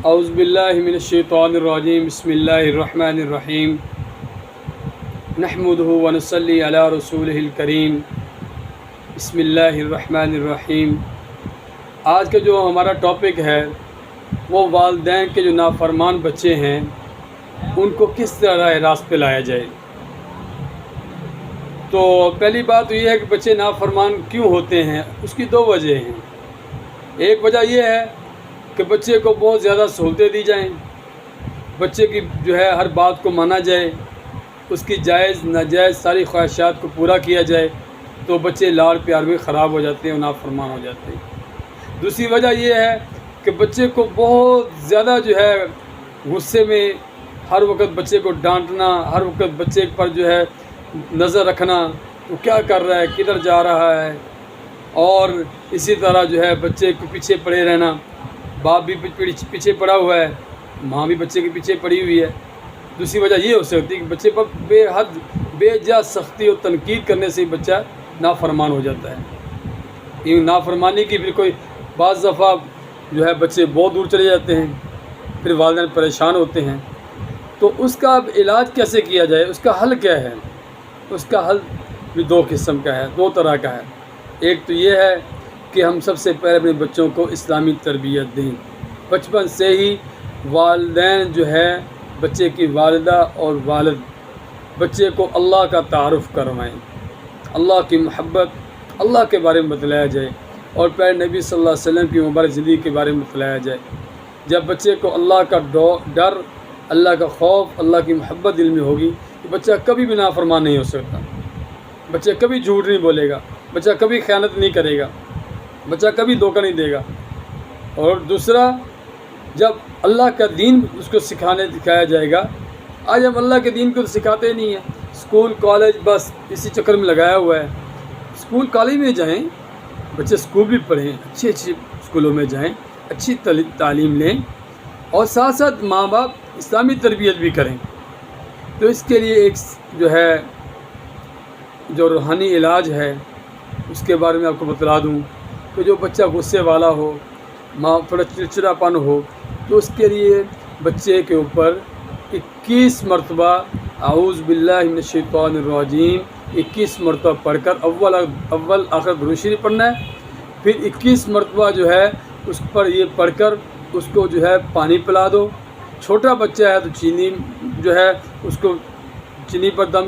اعوذ باللہ من الشیطان الرجیم بسم اللہ الرحمن الرحیم نحمدہ ونصلی علی رسولہ الکریم بسم اللہ الرحمن الرحیم۔ آج کا جو ہمارا ٹاپک ہے وہ والدین کے جو نافرمان بچے ہیں ان کو کس طرح راہ راست پہ لایا جائے۔ تو پہلی بات تو یہ ہے کہ بچے نافرمان کیوں ہوتے ہیں، اس کی دو وجہ ہیں۔ ایک وجہ یہ ہے کہ بچے کو بہت زیادہ سہولتیں دی جائیں، بچے کی جو ہے ہر بات کو مانا جائے، اس کی جائز ناجائز ساری خواہشات کو پورا کیا جائے، تو بچے لاڑ پیار میں خراب ہو جاتے ہیں اور نافرمان ہو جاتے ہیں۔ دوسری وجہ یہ ہے کہ بچے کو بہت زیادہ جو ہے غصے میں ہر وقت بچے کو ڈانٹنا، ہر وقت بچے پر جو ہے نظر رکھنا، وہ کیا کر رہا ہے، کدھر جا رہا ہے، اور اسی طرح جو ہے بچے کو پیچھے پڑے رہنا۔ باپ بھی پیچھے پڑا ہوا ہے، ماں بھی بچے کے پیچھے پڑی ہوئی ہے۔ دوسری وجہ یہ ہو سکتی ہے کہ بچے پر بے حد بے جا سختی اور تنقید کرنے سے بچہ نافرمان ہو جاتا ہے۔ یہ نافرمانی کی پھر کوئی بعض دفعہ جو ہے بچے بہت دور چلے جاتے ہیں، پھر والدین پریشان ہوتے ہیں۔ تو اس کا اب علاج کیسے کیا جائے، اس کا حل کیا ہے؟ اس کا حل بھی دو قسم کا ہے، دو طرح کا ہے۔ ایک تو یہ ہے کہ ہم سب سے پہلے اپنے بچوں کو اسلامی تربیت دیں۔ بچپن سے ہی والدین جو ہے بچے کی والدہ اور والد بچے کو اللہ کا تعارف کروائیں، اللہ کی محبت، اللہ کے بارے میں بتلایا جائے، اور پیر نبی صلی اللہ علیہ وسلم کی مبارک زندگی کے بارے میں بتلایا جائے۔ جب بچے کو اللہ کا ڈر، اللہ کا خوف، اللہ کی محبت دل میں ہوگی تو بچہ کبھی بھی نافرمان نہیں ہو سکتا، بچہ کبھی جھوٹ نہیں بولے گا، بچہ کبھی خیانت نہیں کرے گا، بچہ کبھی دھوکہ نہیں دے گا۔ اور دوسرا، جب اللہ کا دین اس کو سکھایا جائے گا۔ آج ہم اللہ کے دین کو تو سکھاتے نہیں ہیں، اسکول کالج بس اسی چکر میں لگایا ہوا ہے۔ اسکول کالج میں جائیں، بچے اسکول بھی پڑھیں، اچھے اسکولوں میں جائیں، اچھی تعلیم لیں، اور ساتھ ساتھ ماں باپ اسلامی تربیت بھی کریں۔ تو اس کے لیے ایک جو ہے جو روحانی علاج ہے اس کے بارے میں آپ کو بتلا دوں کہ جو بچہ غصے والا ہو، ماں تھوڑا چڑچڑاپن ہو، تو اس کے لیے بچے کے اوپر 21 مرتبہ اعوذ باللہ من الشیطان الرجیم 21 مرتبہ پڑھ کر اول آخر درود شریف پڑھنا ہے۔ پھر 21 مرتبہ جو ہے اس پر یہ پڑھ کر اس کو جو ہے پانی پلا دو۔ چھوٹا بچہ ہے تو چینی جو ہے اس کو چینی پر دم